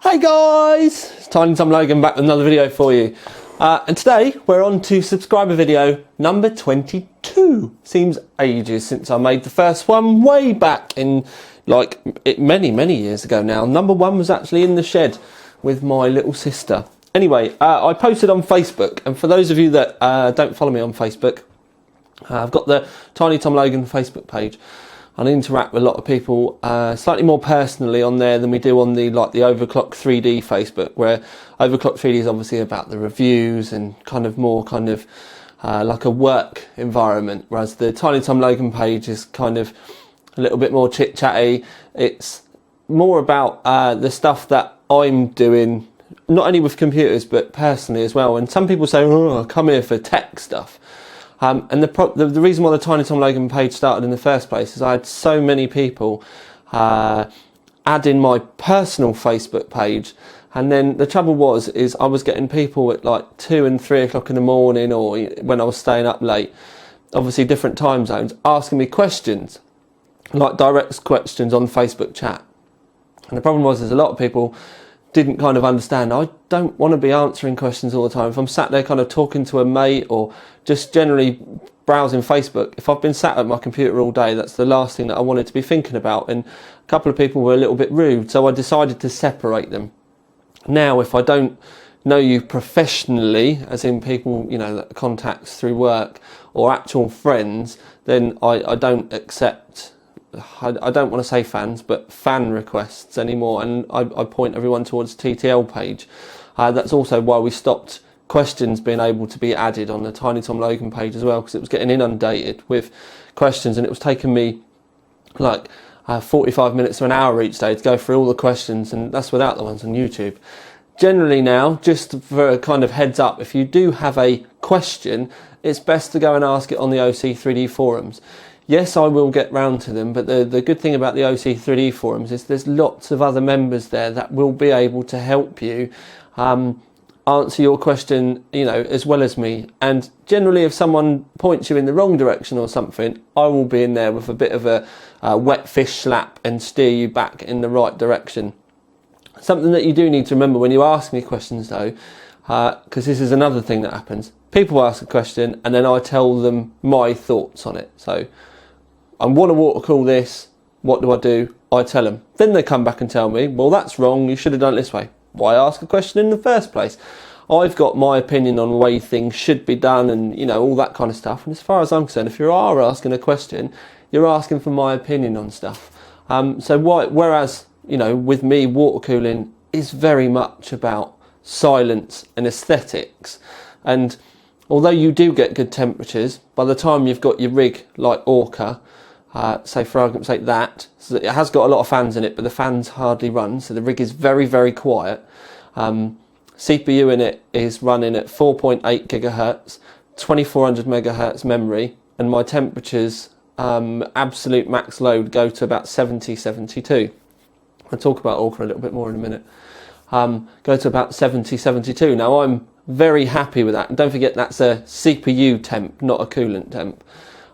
Hey guys, it's Tiny Tom Logan back with another video for you. And today we're on to subscriber video number 22. Seems ages since I made the first one, way back in many years ago now. Number one was actually in the shed with my little sister. Anyway, I posted on Facebook, and for those of you that don't follow me on Facebook, I've got the Tiny Tom Logan Facebook page. I interact with a lot of people slightly more personally on there than we do on the Overclock 3D Facebook, where Overclock 3D is obviously about the reviews and more like a work environment, whereas the Tiny Tom Logan page is kind of a little bit more chit chatty. It's more about the stuff that I'm doing, not only with computers but personally as well. And some people say, "Oh, I come here for tech stuff." And the reason why the Tiny Tom Logan page started in the first place is I had so many people add in my personal Facebook page, and then the trouble is I was getting people at like 2 and 3 o'clock in the morning, or when I was staying up late, obviously different time zones, asking me questions, like direct questions on Facebook chat. And the problem was there's a lot of people didn't kind of understand. I don't want to be answering questions all the time. If I'm sat there kind of talking to a mate or just generally browsing Facebook, if I've been sat at my computer all day, that's the last thing that I wanted to be thinking about. And a couple of people were a little bit rude, so I decided to separate them. Now, if I don't know you professionally, as in people, that contacts through work or actual friends, then I don't accept, I don't want to say fans, but fan requests anymore, and I point everyone towards TTL page. That's also why we stopped questions being able to be added on the Tiny Tom Logan page as well, because it was getting inundated with questions, and it was taking me like 45 minutes to an hour each day to go through all the questions, and that's without the ones on YouTube. Generally now, just for a kind of heads up, if you do have a question, it's best to go and ask it on the OC3D forums. Yes, I will get round to them, but the good thing about the OC3D forums is there's lots of other members there that will be able to help you answer your question, as well as me. And generally, if someone points you in the wrong direction or something, I will be in there with a bit of a wet fish slap and steer you back in the right direction. Something that you do need to remember when you ask me questions though, because this is another thing that happens. People ask a question and then I tell them my thoughts on it. So, I want to water cool this, what do? I tell them. Then they come back and tell me, well, that's wrong, you should have done it this way. Why ask a question in the first place? I've got my opinion on the way things should be done and, all that kind of stuff. And as far as I'm concerned, if you are asking a question, you're asking for my opinion on stuff. Whereas, with me, water cooling is very much about silence and aesthetics. And although you do get good temperatures, by the time you've got your rig like Orca, say for argument's sake so it has got a lot of fans in it, but the fans hardly run, so the rig is very, very quiet. CPU in it is running at 4.8 gigahertz, 2400 megahertz memory, and my temperatures, absolute max load, go to about 70, 72. I'll talk about Orca a little bit more in a minute. Go to about 70, 72. Now I'm very happy with that. And don't forget that's a CPU temp, not a coolant temp.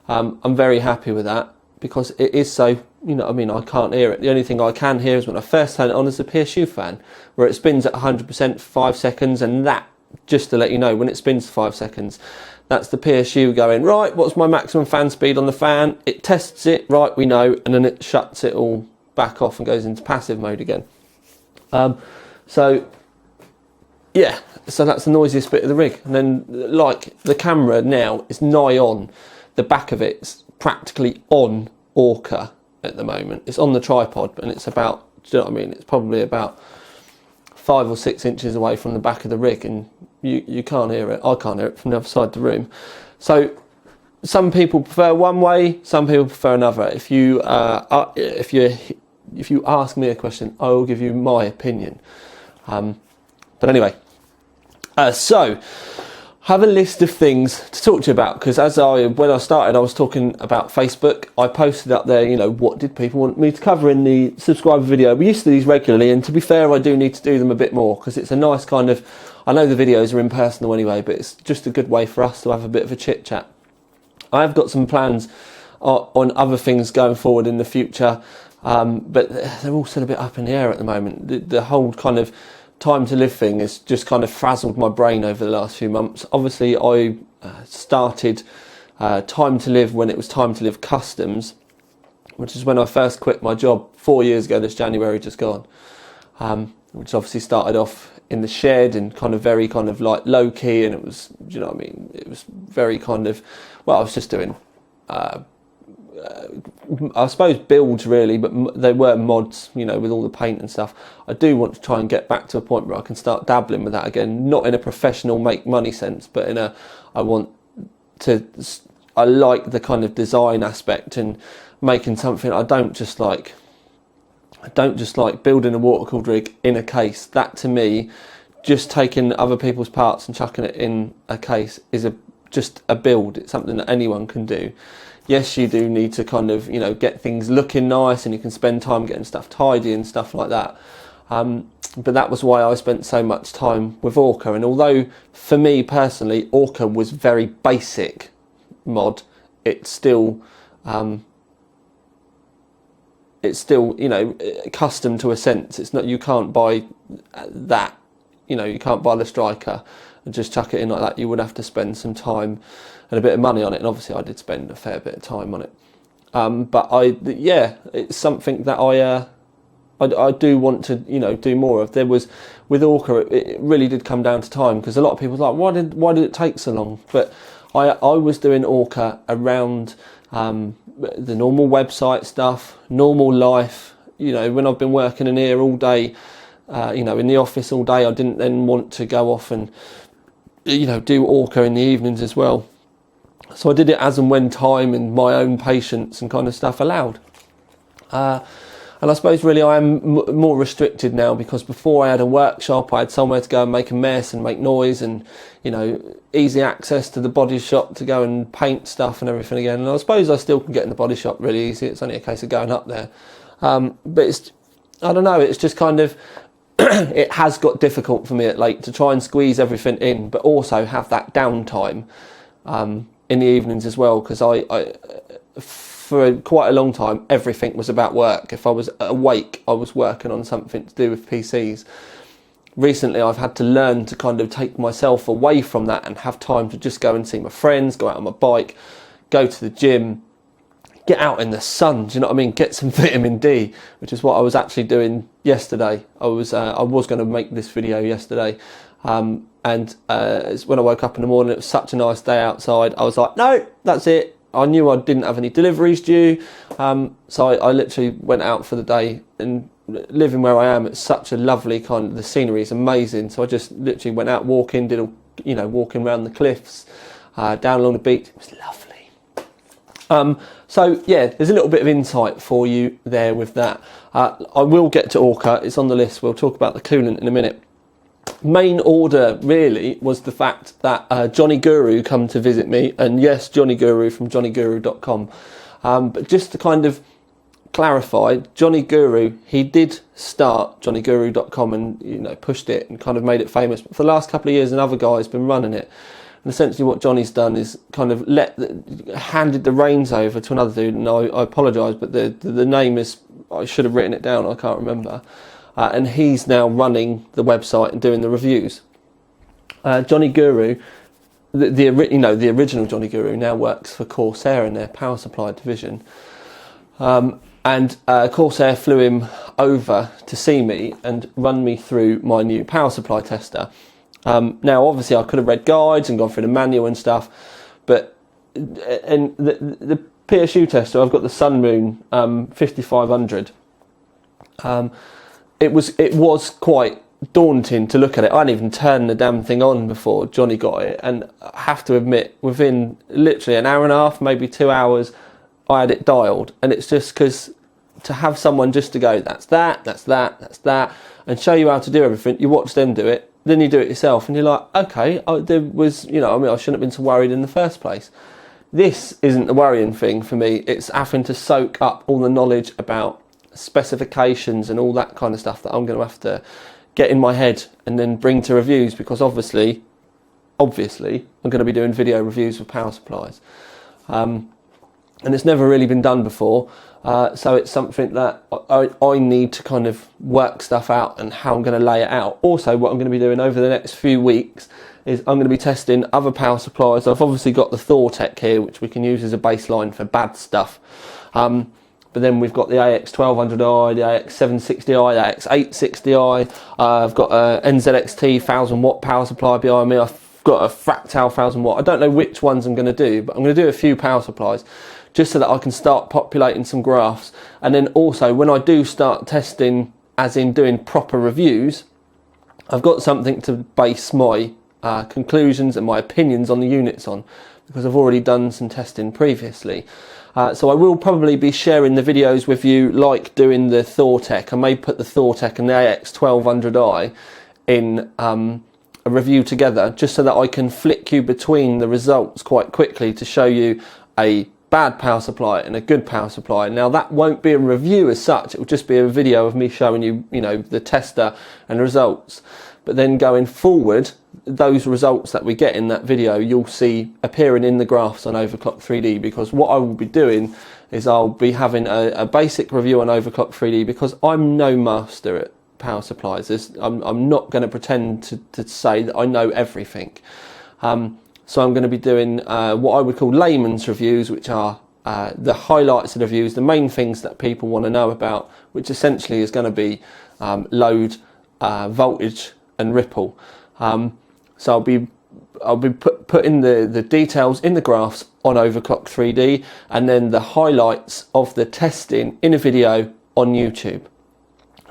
I'm very happy with that because it is so, I can't hear it. The only thing I can hear is when I first turn it on is the PSU fan, where it spins at 100% for 5 seconds, and that, just to let you know, when it spins for 5 seconds, that's the PSU going, right, what's my maximum fan speed on the fan? It tests it, right, we know, and then it shuts it all back off and goes into passive mode again. So that's the noisiest bit of the rig. And then, the camera now is nigh on. The back of it's practically on Orca at the moment. It's on the tripod, and it's about, it's probably about 5 or 6 inches away from the back of the rig, and you can't hear it. I can't hear it from the other side of the room. So some people prefer one way, some people prefer another. If you ask me a question, I will give you my opinion. But anyway, so have a list of things to talk to you about, because when I started, I was talking about Facebook. I posted up there, what did people want me to cover in the subscriber video. We used to do these regularly, and to be fair, I do need to do them a bit more, because it's a nice kind of, I know the videos are impersonal anyway, but it's just a good way for us to have a bit of a chit chat. I have got some plans on other things going forward in the future. but they're all still a bit up in the air at the moment. The whole kind of time to live thing has just kind of frazzled my brain over the last few months. Obviously, I started time to live when it was time to live customs, which is when I first quit my job 4 years ago, this January just gone, which obviously started off in the shed and kind of very kind of like low key, and it was, you know what I mean, it was very kind of, well, I was just doing I suppose builds really, but they were mods, you know, with all the paint and stuff. I do want to try and get back to a point where I can start dabbling with that again, not in a professional make money sense, but in a, I like the kind of design aspect and making something. I don't just like building a water cooled rig in a case. That to me, just taking other people's parts and chucking it in a case is just a build. It's something that anyone can do. Yes, you do need to kind of, you know, get things looking nice, and you can spend time getting stuff tidy and stuff like that. But that was why I spent so much time with Orca. And although for me personally, Orca was very basic mod, it's still, you know, custom to a sense. It's not, you can't buy that, you know, you can't buy the striker and just chuck it in like that. You would have to spend some time and a bit of money on it, and obviously I did spend a fair bit of time on it. But yeah, it's something that I do want to, you know, do more of. There was, with Orca, it really did come down to time, because a lot of people were like, why did it take so long? But I was doing Orca around the normal website stuff, normal life. You know, when I've been working in here all day, you know, in the office all day, I didn't then want to go off and, you know, do Orca in the evenings as well. So I did it as and when time and my own patience and kind of stuff allowed. And I suppose really I am more restricted now, because before I had a workshop, I had somewhere to go and make a mess and make noise, and, you know, easy access to the body shop to go and paint stuff and everything again. And I suppose I still can get in the body shop really easy. It's only a case of going up there. But it's, I don't know, it's just kind of, it has got difficult for me at late to try and squeeze everything in, but also have that downtime in the evenings as well, because I for quite a long time, everything was about work. If I was awake, I was working on something to do with PCs. Recently, I've had to learn to kind of take myself away from that and have time to just go and see my friends, go out on my bike, go to the gym, get out in the sun, do you know what I mean? Get some vitamin D, which is what I was actually doing yesterday. I was going to make this video yesterday, and it's when I woke up in the morning, it was such a nice day outside. I was like, no, that's it. I knew I didn't have any deliveries due, so I literally went out for the day. And living where I am, it's such a lovely kind of, the scenery is amazing. So I just literally went out walking, did walking around the cliffs, down along the beach. It was lovely. So yeah, there's a little bit of insight for you there with that. I will get to Orca, it's on the list. We'll talk about the coolant in a minute. Main order really was the fact that Jonny Guru come to visit me, and yes, Jonny Guru from jonnyguru.com. But just to kind of clarify, Jonny Guru, he did start jonnyguru.com and, you know, pushed it and kind of made it famous. But for the last couple of years, another guy's been running it. And essentially what Johnny's done is kind of handed the reins over to another dude. And I apologise, but the name is, I should have written it down, I can't remember. And he's now running the website and doing the reviews. Jonny Guru, the original Jonny Guru, now works for Corsair in their power supply division. And Corsair flew him over to see me and run me through my new power supply tester. Now, obviously, I could have read guides and gone through the manual and stuff, but and the PSU tester, I've got the Sunmoon 5500. It was quite daunting to look at it. I hadn't even turned the damn thing on before Jonny got it, and I have to admit, within literally an hour and a half, maybe 2 hours, I had it dialed. And it's just because to have someone just to go, that's that, and show you how to do everything, you watch them do it, then you do it yourself, and you're like, okay, there was, you know, I mean, I shouldn't have been so worried in the first place. This isn't the worrying thing for me. It's having to soak up all the knowledge about specifications and all that kind of stuff that I'm going to have to get in my head and then bring to reviews, because obviously I'm going to be doing video reviews of power supplies. and it's never really been done before. So it's something that I need to kind of work stuff out and how I'm going to lay it out. Also, what I'm going to be doing over the next few weeks is I'm going to be testing other power supplies. I've obviously got the Thortec here, which we can use as a baseline for bad stuff. But then we've got the AX1200i, the AX760i, the AX860i. I've got a NZXT 1000 watt power supply behind me. I've got a Fractal 1000 watt. I don't know which ones I'm going to do, but I'm going to do a few power supplies just so that I can start populating some graphs. And then also when I do start testing, as in doing proper reviews, I've got something to base my conclusions and my opinions on the units on, because I've already done some testing previously. So I will probably be sharing the videos with you, like doing the Thortec. I may put the Thortec and the AX1200i in a review together, just so that I can flick you between the results quite quickly to show you a bad power supply and a good power supply. Now that won't be a review as such, it will just be a video of me showing you, the tester and the results. But then going forward, those results that we get in that video, you'll see appearing in the graphs on Overclock 3D, because what I will be doing is I'll be having a basic review on Overclock 3D, because I'm no master at power supplies. I'm not going to pretend to say that I know everything. So I'm going to be doing what I would call layman's reviews, which are the highlights of the reviews, the main things that people want to know about, which essentially is going to be load, voltage and ripple. So I'll be putting the details in the graphs on Overclock 3D, and then the highlights of the testing in a video on YouTube.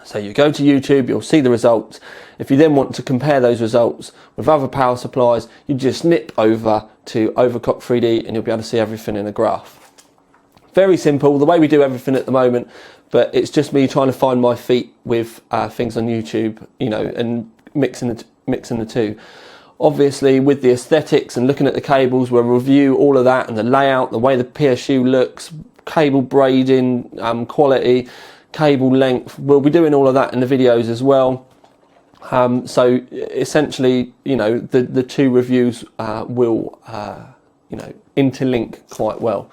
So you go to YouTube, you'll see the results. If you then want to compare those results with other power supplies, you just nip over to Overclock 3D and you'll be able to see everything in a graph. Very simple, the way we do everything at the moment, but it's just me trying to find my feet with things on YouTube, and mixing the two. Obviously, with the aesthetics and looking at the cables, we'll review all of that and the layout, the way the PSU looks, cable braiding, quality, cable length. We'll be doing all of that in the videos as well. So essentially, the two reviews will, interlink quite well.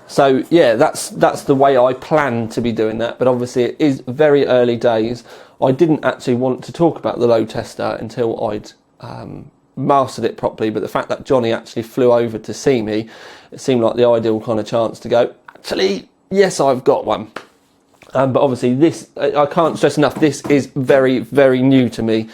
So yeah, that's the way I plan to be doing that. But obviously, it is very early days. I didn't actually want to talk about the load tester until I'd mastered it properly. But the fact that Jonny actually flew over to see me, it seemed like the ideal kind of chance to go, actually, yes, I've got one. But obviously this, I can't stress enough, this is very, very new to me.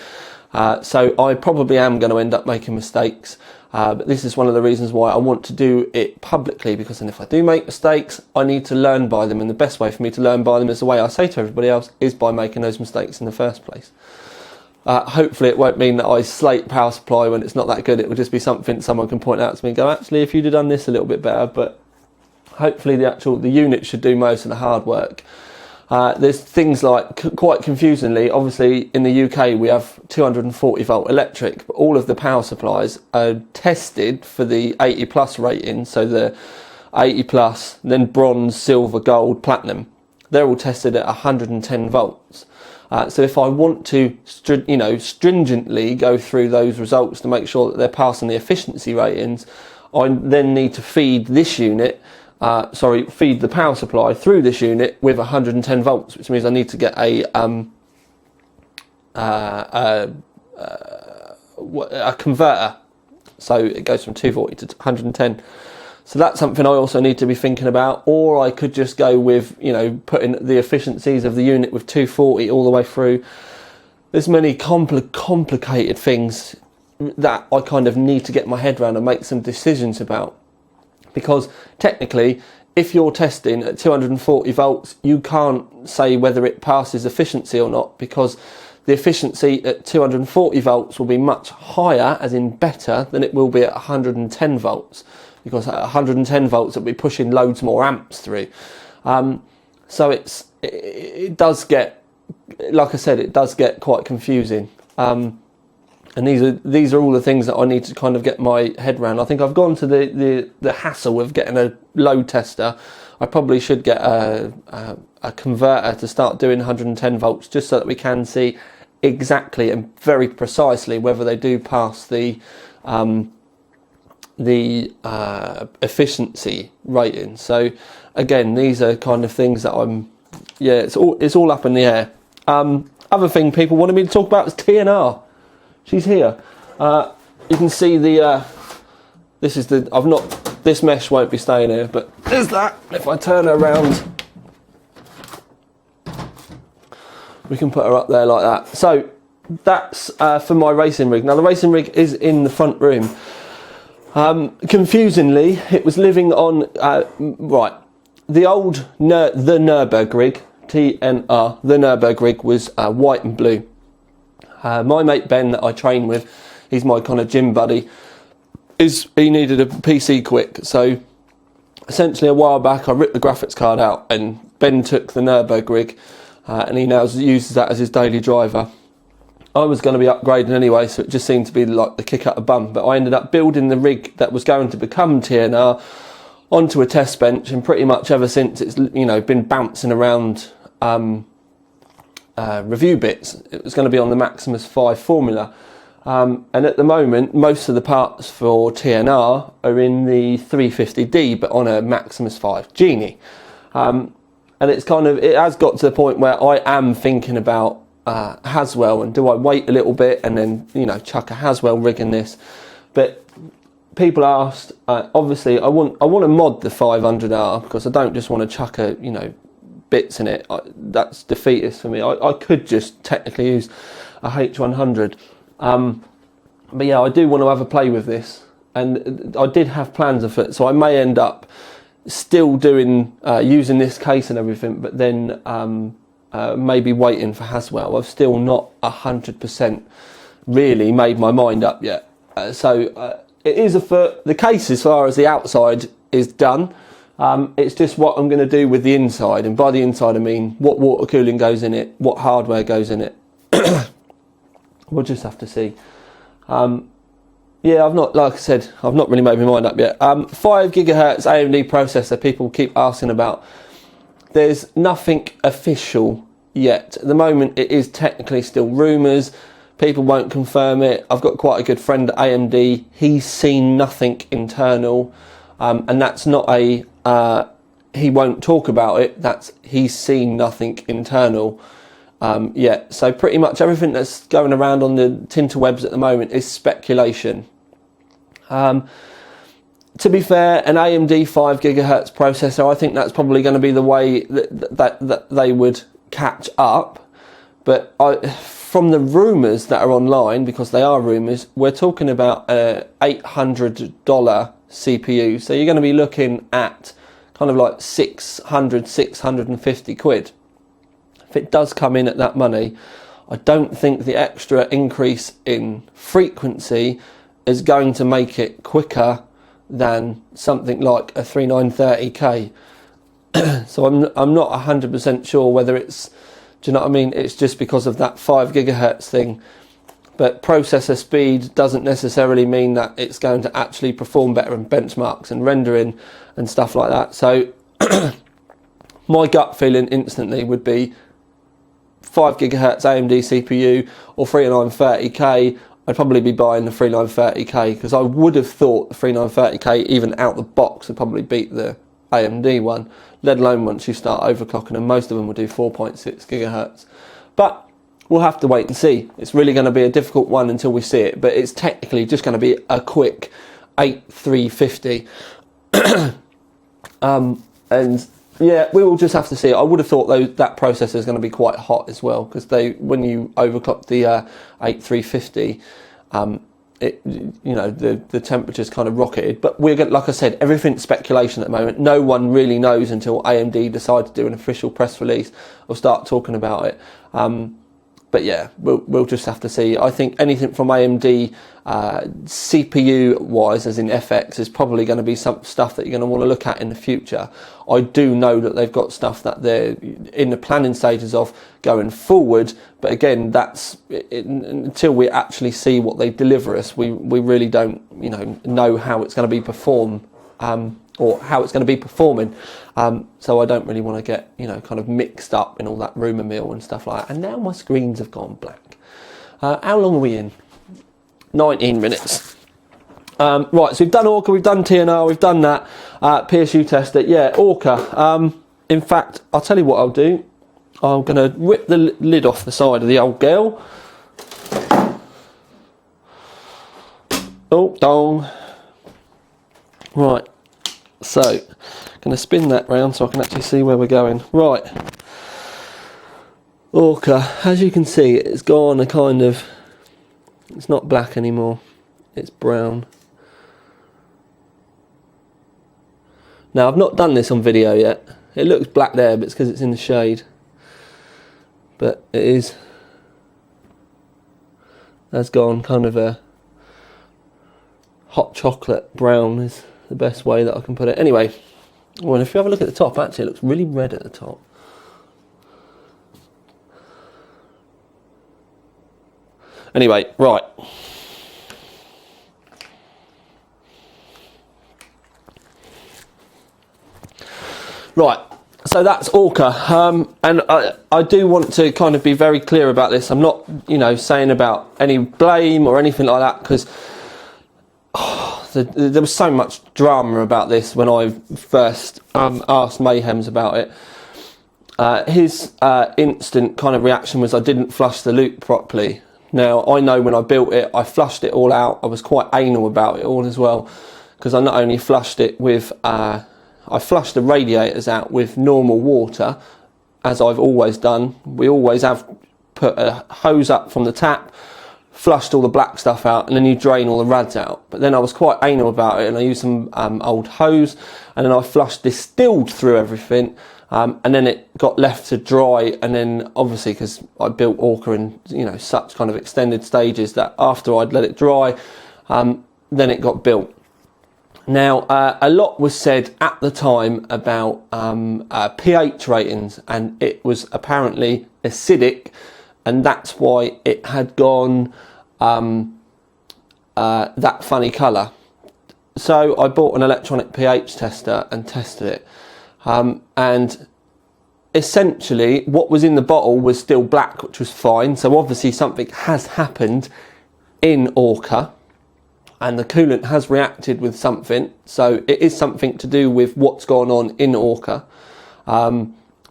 So I probably am going to end up making mistakes. But this is one of the reasons why I want to do it publicly, because then if I do make mistakes, I need to learn by them. And the best way for me to learn by them is the way I say to everybody else, is by making those mistakes in the first place. Hopefully it won't mean that I slate power supply when it's not that good. It will just be something someone can point out to me and go, actually, if you'd have done this a little bit better. But hopefully the unit should do most of the hard work. There's things like, quite confusingly, obviously in the UK we have 240 volt electric, but all of the power supplies are tested for the 80 plus rating, so the 80 plus, then bronze, silver, gold, platinum. They're all tested at 110 volts. So if I want to, stringently go through those results to make sure that they're passing the efficiency ratings, I then need to feed this unit. Feed the power supply through this unit with 110 volts, which means I need to get a converter. So it goes from 240 to 110. So that's something I also need to be thinking about. Or I could just go with, putting the efficiencies of the unit with 240 all the way through. There's many complicated things that I kind of need to get my head around and make some decisions about. Because technically, if you're testing at 240 volts, you can't say whether it passes efficiency or not, because the efficiency at 240 volts will be much higher, as in better, than it will be at 110 volts. Because at 110 volts, it'll be pushing loads more amps through. So it does get, like I said, it does get quite confusing. And these are all the things that I need to kind of get my head around. I think I've gone to the hassle of getting a load tester. I probably should get a converter to start doing 110 volts, just so that we can see exactly and very precisely whether they do pass the the efficiency rating. So again, these are kind of things that it's all up in the air. Other thing people wanted me to talk about is TNR. She's here. You can see this mesh won't be staying here, but there's that. If I turn her around, we can put her up there like that. So that's for my racing rig. Now the racing rig is in the front room. Confusingly, it was living on the old the Nürburgring rig, TNR. The Nürburgring rig was white and blue. My mate Ben that I train with, he's my kind of gym buddy. He needed a PC quick, so essentially a while back I ripped the graphics card out and Ben took the Nürburgring rig and he now uses that as his daily driver. I was going to be upgrading anyway, so it just seemed to be like the kick up the bum, but I ended up building the rig that was going to become TNR onto a test bench, and pretty much ever since it's been bouncing around review bits. It was going to be on the Maximus 5 formula. And at the moment, most of the parts for TNR are in the 350D, but on a Maximus 5 Genie. And it has got to the point where I am thinking about Haswell, and do I wait a little bit and then, chuck a Haswell rig in this? But people asked, obviously I want to mod the 500R, because I don't just want to chuck bits in it. That's defeatist for me. I could just technically use a H100. But yeah, I do want to have a play with this, and I did have plans of it, so I may end up still doing using this case and everything, but then maybe waiting for Haswell. I've still not 100% really made my mind up yet. So it is the case as far as the outside is done. It's just what I'm going to do with the inside, and by the inside I mean what water cooling goes in it, what hardware goes in it. We'll just have to see. Yeah, I've not really made my mind up yet. 5 gigahertz AMD processor, people keep asking about. There's nothing official yet. At the moment, it is technically still rumours. People won't confirm it. I've got quite a good friend at AMD. He's seen nothing internal. And that's not he won't talk about it. He's seen nothing internal yet. So pretty much everything that's going around on the tinterwebs at the moment is speculation. To be fair, an AMD 5 gigahertz processor, I think that's probably going to be the way that they would catch up. But from the rumours that are online, because they are rumours, we're talking about a $800 CPU. So you're going to be looking at kind of like 650 quid. If it does come in at that money, I don't think the extra increase in frequency is going to make it quicker than something like a 3930K. So I'm not 100% sure whether it's, do you know what I mean? It's just because of that 5 gigahertz thing. But processor speed doesn't necessarily mean that it's going to actually perform better in benchmarks and rendering and stuff like that. So my gut feeling instantly would be 5 gigahertz AMD CPU or 3930K. I'd probably be buying the 3930K, because I would have thought the 3930K even out the box would probably beat the AMD one, let alone once you start overclocking, and most of them will do 4.6 gigahertz. But we'll have to wait and see. It's really going to be a difficult one until we see it, but it's technically just going to be a quick 8350. And yeah, we will just have to see. I would have thought that processor is going to be quite hot as well, because when you overclock the 8350, the temperature's kind of rocketed. But like I said, everything's speculation at the moment. No one really knows until AMD decide to do an official press release or start talking about it. But yeah, we'll just have to see. I think anything from AMD CPU wise, as in FX, is probably going to be some stuff that you're going to want to look at in the future. I do know that they've got stuff that they're in the planning stages of going forward, but again, that's until we actually see what they deliver us, we really don't know how it's going to be performed, or how it's going to be performing. So I don't really want to get kind of mixed up in all that rumour mill and stuff like that. And now my screens have gone black. How long are we in? 19 minutes. Right, so we've done Orca, we've done TNR, we've done that PSU tester. Yeah, Orca. In fact, I'll tell you what I'll do. I'm going to rip the lid off the side of the old girl. Oh, dong. Right, so I'm going to spin that round so I can actually see where we're going. Right, Orca, as you can see, it's gone a kind of, it's not black anymore, it's brown. Now, I've not done this on video yet. It looks black there, but it's because it's in the shade. But it is, has gone kind of a hot chocolate brown is the best way that I can put it. Anyway, well, if you have a look at the top, actually it looks really red at the top. Anyway, right. Right, so that's Orca, and I do want to kind of be very clear about this. I'm not, you know, saying about any blame or anything like that, because there was so much drama about this when I first asked Mayhems about it. His instant kind of reaction was I didn't flush the loop properly. Now, I know when I built it, I flushed it all out. I was quite anal about it all as well, because I not only flushed it with... I flushed the radiators out with normal water, as I've always done. We always have put a hose up from the tap, flushed all the black stuff out, and then you drain all the rads out. But then I was quite anal about it, and I used some old hose, and then I flushed, distilled through everything, and then it got left to dry. And then obviously, because I built Orca in, you know, such kind of extended stages, that after I'd let it dry, then it got built. Now, a lot was said at the time about pH ratings, and it was apparently acidic, and that's why it had gone that funny colour. So I bought an electronic pH tester and tested it, and essentially what was in the bottle was still black, which was fine. So obviously something has happened in Orca, and the coolant has reacted with something, so it is something to do with what's gone on in Orca,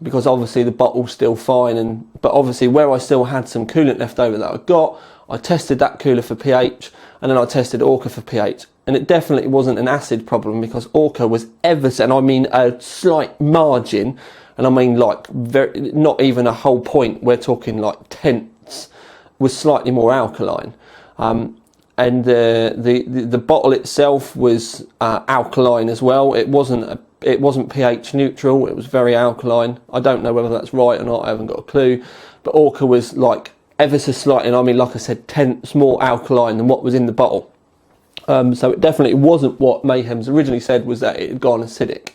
because obviously the bottle's still fine, but obviously where I still had some coolant left over that I got, I tested that cooler for pH, and then I tested Orca for pH, and it definitely wasn't an acid problem, because Orca was ever so, and I mean a slight margin, and I mean like not even a whole point, we're talking like tenths, was slightly more alkaline. And the bottle itself was alkaline as well. It wasn't pH neutral. It was very alkaline. I don't know whether that's right or not. I haven't got a clue. But Orca was like ever so slightly, and I mean, like I said, tenths more alkaline than what was in the bottle. So it definitely wasn't what Mayhems originally said, was that it had gone acidic.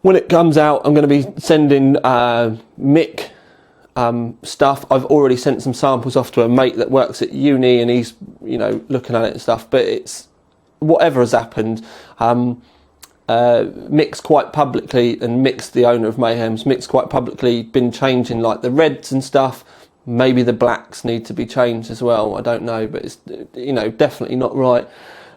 When it comes out, I'm going to be sending Mick stuff. I've already sent some samples off to a mate that works at uni, and he's, you know, looking at it and stuff. But it's whatever has happened. Mick's quite publicly, and Mick's the owner of Mayhems, Mick's quite publicly been changing like the reds and stuff. Maybe the blacks need to be changed as well. I don't know, but it's, you know, definitely not right.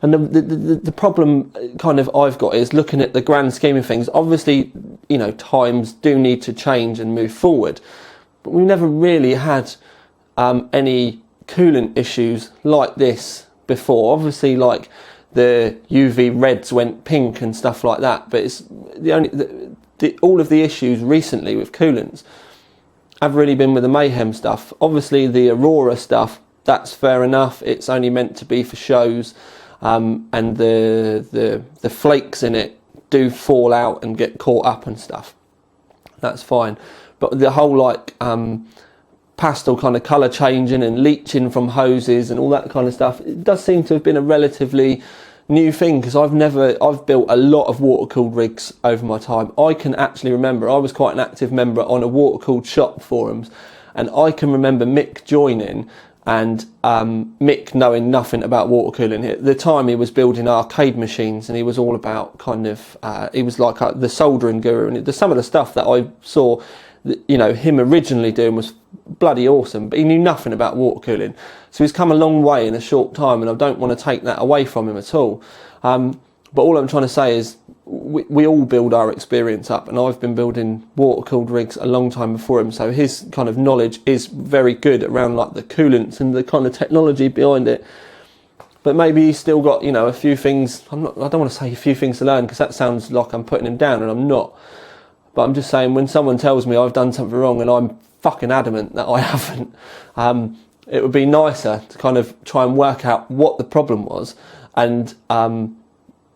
And the problem kind of I've got is looking at the grand scheme of things. Obviously, you know, times do need to change and move forward. But we've never really had any coolant issues like this before. Obviously, like the UV reds went pink and stuff like that. But it's all of the issues recently with coolants have really been with the Mayhem stuff. Obviously, the Aurora stuff, that's fair enough. It's only meant to be for shows, and the flakes in it do fall out and get caught up and stuff. That's fine. But the whole like pastel kind of colour changing and leaching from hoses and all that kind of stuff, it does seem to have been a relatively new thing, because I've built a lot of water-cooled rigs over my time. I can actually remember, I was quite an active member on a water-cooled shop forums, and I can remember Mick joining and Mick knowing nothing about water cooling. At the time he was building arcade machines, and he was all about kind of, he was like the soldering guru, and some of the stuff that I saw, you know, him originally doing was bloody awesome, but he knew nothing about water cooling. So he's come a long way in a short time, and I don't want to take that away from him at all. But all I'm trying to say is we all build our experience up, and I've been building water-cooled rigs a long time before him, so his kind of knowledge is very good around like the coolants and the kind of technology behind it. But maybe he's still got, you know, a few things. I don't want to say a few things to learn, because that sounds like I'm putting him down, and I'm not. But I'm just saying, when someone tells me I've done something wrong and I'm fucking adamant that I haven't, it would be nicer to kind of try and work out what the problem was, and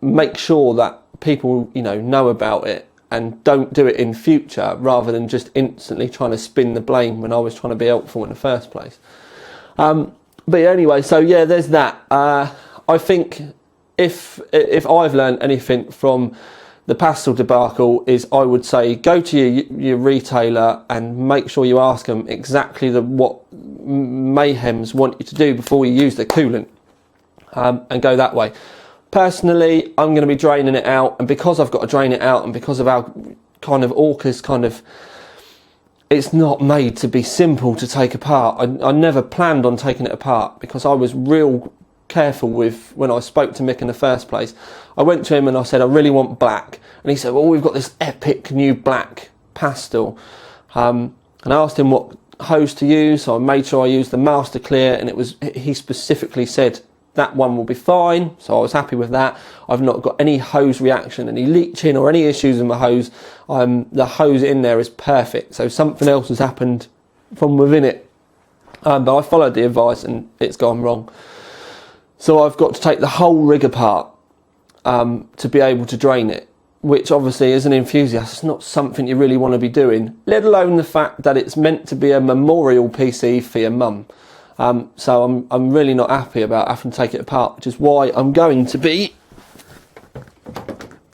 make sure that people, you know about it and don't do it in future, rather than just instantly trying to spin the blame when I was trying to be helpful in the first place. But yeah, anyway, so yeah, there's that. I think if I've learned anything from the pastel debacle, is I would say go to your retailer and make sure you ask them exactly what Mayhems want you to do before you use the coolant, and go that way. Personally, I'm going to be draining it out, and because I've got to drain it out, and because of how kind of Orca's kind of, it's not made to be simple to take apart. I never planned on taking it apart, because I was real careful with when I spoke to Mick in the first place. I went to him and I said, I really want black, and he said, well, we've got this epic new black pastel, and I asked him what hose to use, so I made sure I used the Master Clear, and he specifically said that one will be fine, so I was happy with that. I've not got any hose reaction, any leaching or any issues with my hose. The hose in there is perfect, so something else has happened from within it, but I followed the advice and it's gone wrong. So I've got to take the whole rig apart to be able to drain it, which obviously as an enthusiast is not something you really want to be doing, let alone the fact that it's meant to be a memorial PC for your mum. So I'm really not happy about having to take it apart, which is why I'm going to be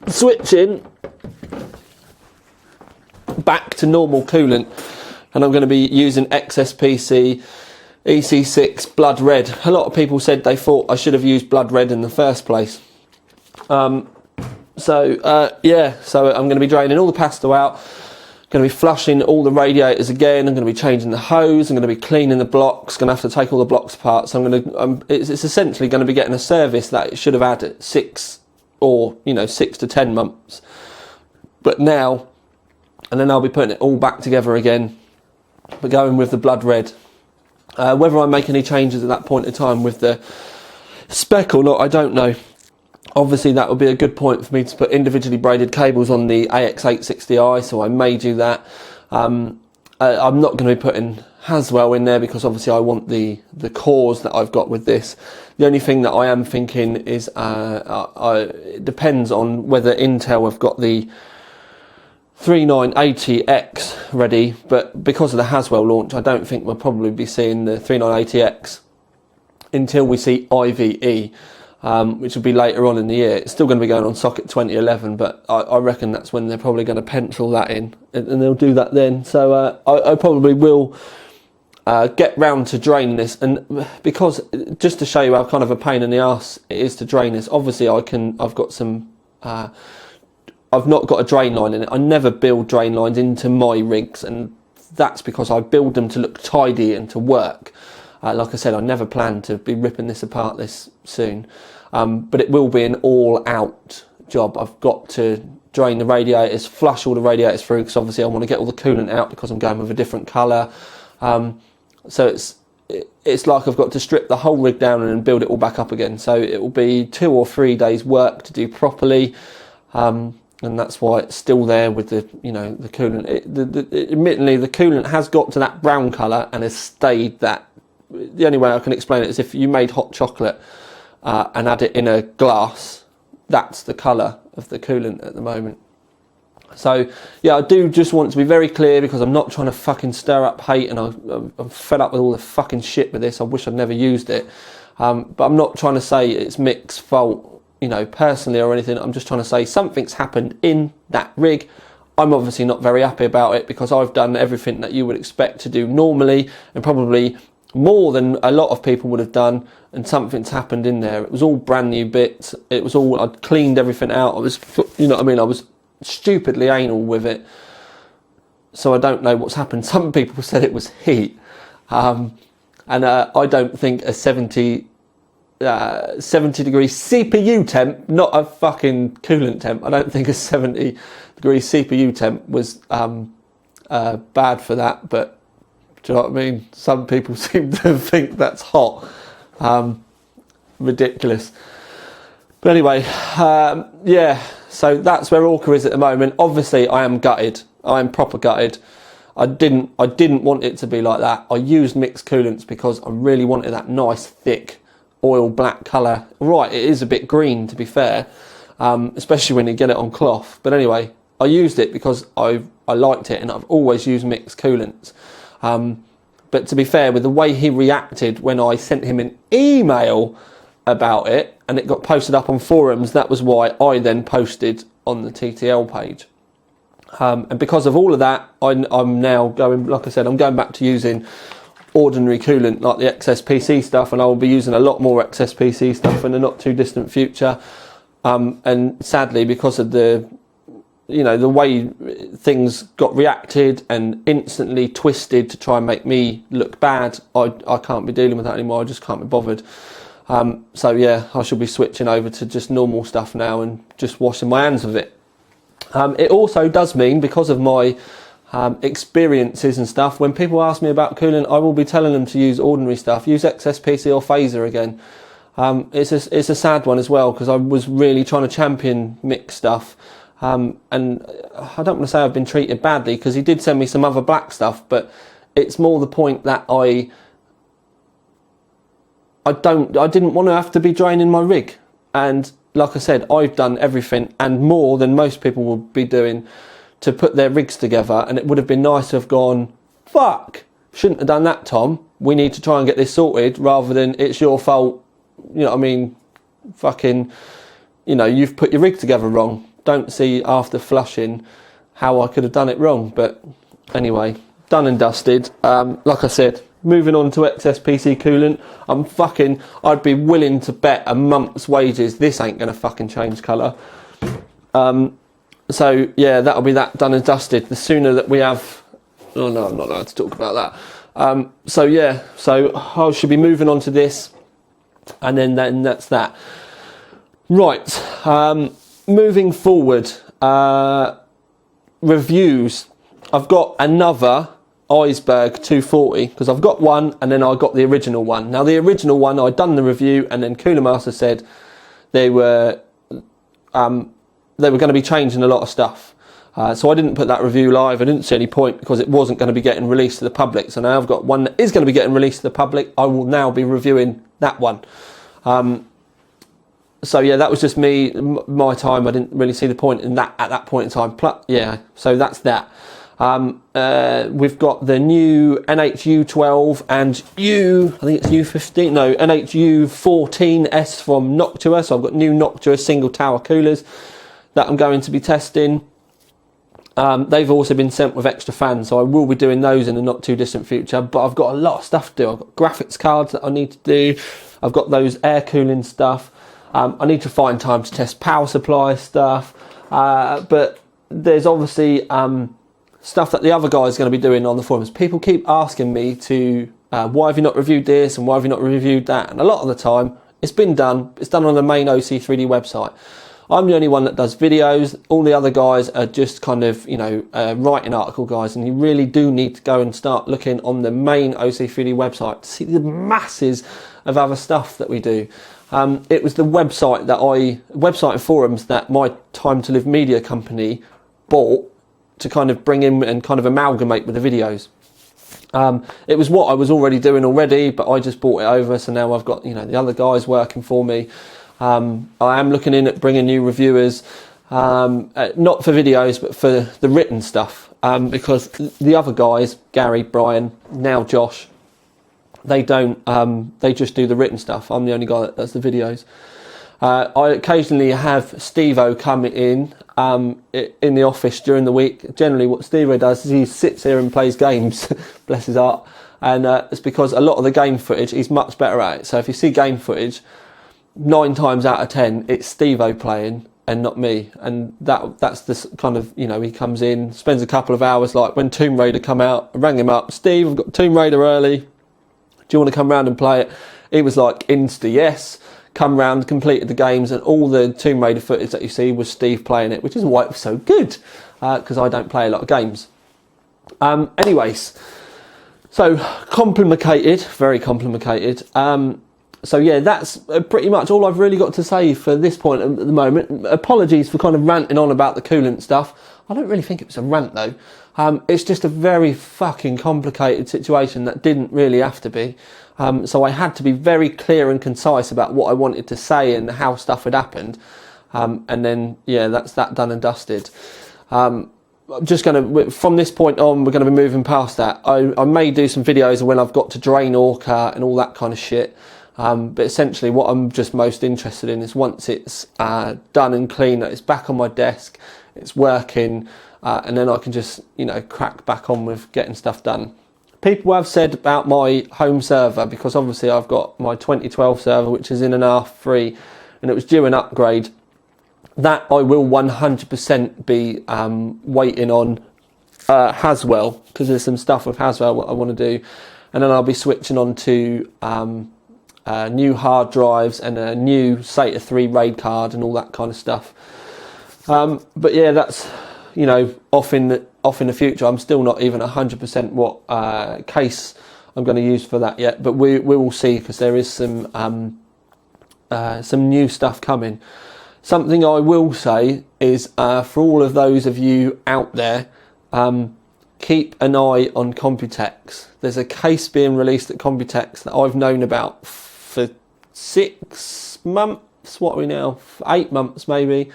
switching back to normal coolant, and I'm going to be using XSPC EC6 Blood Red. A lot of people said they thought I should have used Blood Red in the first place. Yeah, so I'm going to be draining all the pastel out, going to be flushing all the radiators again. I'm going to be changing the hose. I'm going to be cleaning the blocks. Going to have to take all the blocks apart. So it's essentially going to be getting a service that it should have had at 6 to 10 months. But now, and then I'll be putting it all back together again, but going with the Blood Red. Whether I make any changes at that point in time with the spec or not, I don't know. Obviously, that would be a good point for me to put individually braided cables on the AX860i, so I may do that. I'm not going to be putting Haswell in there, because obviously I want the cores that I've got with this. The only thing that I am thinking is it depends on whether Intel have got the 3980X ready, but because of the Haswell launch, I don't think we'll probably be seeing the 3980X until we see IVE. Which will be later on in the year. It's still going to be going on socket 2011, but I reckon that's when they're probably going to pencil that in, and they'll do that then. So I probably will get round to draining this, and because just to show you how kind of a pain in the arse it is to drain this, obviously I've got some, I've not got a drain line in it. I never build drain lines into my rigs, and that's because I build them to look tidy and to work. Like I said, I never plan to be ripping this apart this soon, but it will be an all-out job. I've got to drain the radiators, flush all the radiators through, because obviously I want to get all the coolant out, because I'm going with a different colour. So it's like I've got to strip the whole rig down and then build it all back up again. So it will be 2 or 3 days work to do properly, and that's why it's still there with the the coolant. Admittedly, the coolant has got to that brown colour and has stayed that. The only way I can explain it is if you made hot chocolate and had it in a glass, that's the colour of the coolant at the moment. So yeah, I do just want to be very clear, because I'm not trying to fucking stir up hate, and I'm fed up with all the fucking shit with this. I wish I'd never used it, but I'm not trying to say it's Mick's fault, personally or anything. I'm just trying to say something's happened in that rig. I'm obviously not very happy about it, because I've done everything that you would expect to do normally, and probably more than a lot of people would have done, and something's happened in there. It was all brand new bits. It was all, I'd cleaned everything out. I was, I was stupidly anal with it. So I don't know what's happened. Some people said it was heat. And I don't think a 70 degree CPU temp, not a fucking coolant temp, I don't think a 70 degree CPU temp was bad for that, but do you know what I mean? Some people seem to think that's hot. Ridiculous. But anyway, yeah, so that's where Orca is at the moment. Obviously, I am gutted. I am proper gutted. I didn't want it to be like that. I used mixed coolants because I really wanted that nice, thick, oil black colour. Right, it is a bit green, to be fair, especially when you get it on cloth. But anyway, I used it because I liked it, and I've always used mixed coolants. But to be fair, with the way he reacted when I sent him an email about it, and it got posted up on forums, that was why I then posted on the TTL page. And because of all of that, I'm now going, like I said, I'm going back to using ordinary coolant like the XSPC stuff, and I will be using a lot more XSPC stuff in the not too distant future. And sadly, because of the way things got reacted and instantly twisted to try and make me look bad, I can't be dealing with that anymore. I just can't be bothered. So yeah, I shall be switching over to just normal stuff now and just washing my hands of it. It also does mean, because of my experiences and stuff, when people ask me about coolant, I will be telling them to use ordinary stuff. Use XSPC or phaser again. It's a sad one as well, because I was really trying to champion mixed stuff. And I don't want to say I've been treated badly, because he did send me some other black stuff, but it's more the point that I didn't want to have to be draining my rig. And like I said, I've done everything and more than most people would be doing to put their rigs together, and it would have been nice to have gone, fuck, shouldn't have done that, Tom. We need to try and get this sorted, rather than it's your fault, you know what I mean, fucking, you've put your rig together wrong. Don't see after flushing how I could have done it wrong. But anyway, done and dusted. Like I said, moving on to XSPC coolant, I'd be willing to bet a month's wages this ain't going to fucking change colour. So yeah, that'll be that done and dusted. The sooner that we have... Oh no, I'm not allowed to talk about that. So yeah, so I should be moving on to this, and then that's that. Right, moving forward, reviews. I've got another Iceberg 240, because I've got one and then I got the original one. Now the original one, I'd done the review, and then Cooler Master said they were going to be changing a lot of stuff. So I didn't put that review live. I didn't see any point, because it wasn't going to be getting released to the public. So now I've got one that is going to be getting released to the public. I will now be reviewing that one. So yeah, that was just me, my time. I didn't really see the point in that at that point in time. Yeah, so that's that. We've got the new NHU12 and I think it's U15, no, NHU14S from Noctua. So I've got new Noctua single tower coolers that I'm going to be testing. They've also been sent with extra fans, so I will be doing those in the not too distant future. But I've got a lot of stuff to do. I've got graphics cards that I need to do. I've got those air cooling stuff. I need to find time to test power supply stuff. But there's obviously stuff that the other guys are going to be doing on the forums. People keep asking me to, why have you not reviewed this and why have you not reviewed that? And a lot of the time, it's been done. It's done on the main OC3D website. I'm the only one that does videos. All the other guys are just kind of, writing article guys, and you really do need to go and start looking on the main OC3D website to see the masses of other stuff that we do. It was the website and forums that my Time to Live media company bought to kind of bring in and kind of amalgamate with the videos. It was what I was already doing already, but I just brought it over, so now I've got, the other guys working for me. I am looking in at bringing new reviewers, not for videos, but for the written stuff, because the other guys, Gary, Brian, now Josh, they don't, they just do the written stuff. I'm the only guy that does the videos. I occasionally have Steve-O come in the office during the week. Generally what Steve-O does is he sits here and plays games, bless his heart, and it's because a lot of the game footage, he's much better at it. So if you see game footage, 9 times out of 10, it's Steve-O playing and not me. And that's the kind of, he comes in, spends a couple of hours, like when Tomb Raider come out, I rang him up, Steve, I've got Tomb Raider early, you want to come round and play it? It was like insta yes. Come round, completed the games, and all the Tomb Raider footage that you see was Steve playing it, which is why it was so good, because I don't play a lot of games. Anyways, so complicated, very complicated. So yeah, that's pretty much all I've really got to say for this point at the moment. Apologies for kind of ranting on about the coolant stuff. I don't really think it was a rant though. It's just a very fucking complicated situation that didn't really have to be. So I had to be very clear and concise about what I wanted to say and how stuff had happened. And then, yeah, that's that done and dusted. I'm just going to, from this point on, we're going to be moving past that. I may do some videos of when I've got to drain Orca and all that kind of shit. But essentially what I'm just most interested in is once it's done and clean, that it's back on my desk, it's working, and then I can just, you know, crack back on with getting stuff done. People have said about my home server, because obviously I've got my 2012 server, which is in an R3, and it was due an upgrade. That I will 100% be waiting on Haswell, because there's some stuff with Haswell what I want to do, and then I'll be switching on to new hard drives and a new SATA 3 RAID card and all that kind of stuff. But yeah, that's, you know, off in the future. I'm still not even 100% what case I'm going to use for that yet, but we will see, because there is some new stuff coming. Something I will say is for all of those of you out there, keep an eye on Computex. There's a case being released at Computex that I've known about for 6 months. What are we now? 8 months maybe.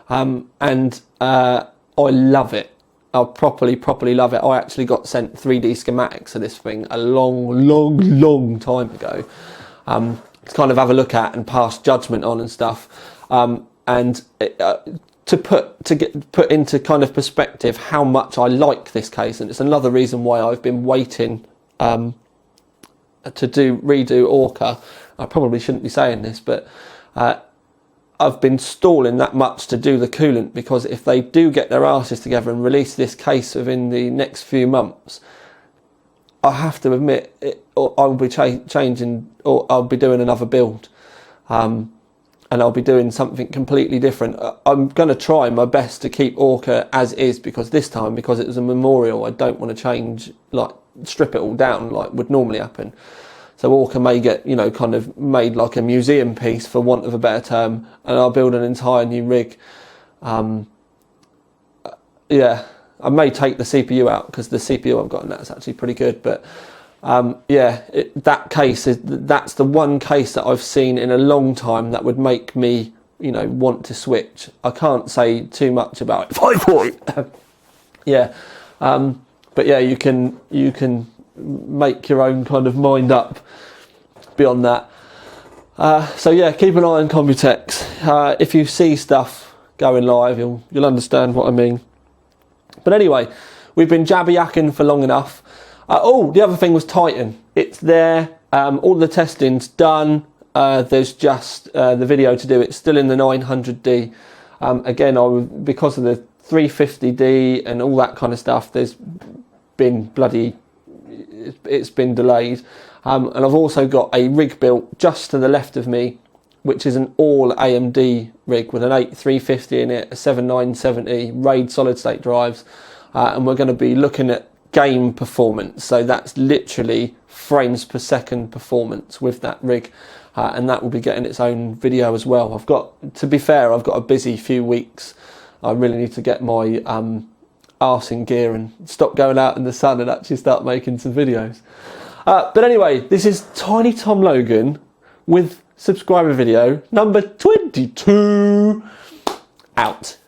And I love it. I properly love it. I actually got sent 3D schematics of this thing a long time ago, to kind of have a look at and pass judgment on and stuff. And to put into kind of perspective how much I like this case, and it's another reason why I've been waiting to redo Orca. I probably shouldn't be saying this, but I've been stalling that much to do the coolant, because if they do get their arses together and release this case within the next few months, I have to admit I'll be changing, or I'll be doing another build. And I'll be doing something completely different. I'm going to try my best to keep Orca as is, because this time, because it was a memorial, I don't want to change, like strip it all down like would normally happen. So Orca may get, you know, kind of made like a museum piece, for want of a better term, and I'll build an entire new rig. Yeah, I may take the CPU out, because the CPU I've got in that's actually pretty good, but yeah, that case that's the one case that I've seen in a long time that would make me, you know, want to switch. I can't say too much about it. 5 point. Yeah, but yeah, you can make your own kind of mind up beyond that. So yeah, keep an eye on Computex. If you see stuff going live, you'll understand what I mean. But anyway, we've been jabber yakking for long enough. Oh, the other thing was Titan. It's there. All the testing's done. There's just the video to do. It's still in the 900D. Again, because of the 350D and all that kind of stuff, there's been it's been delayed. And I've also got a rig built just to the left of me, which is an all AMD rig with an 8350 in it, a 7970, RAID solid state drives, and we're going to be looking at game performance. So that's literally frames per second performance with that rig, and that will be getting its own video as well. To be fair, I've got a busy few weeks. I really need to get my arse in gear and stop going out in the sun and actually start making some videos. But anyway, this is Tiny Tom Logan with subscriber video number 22 out.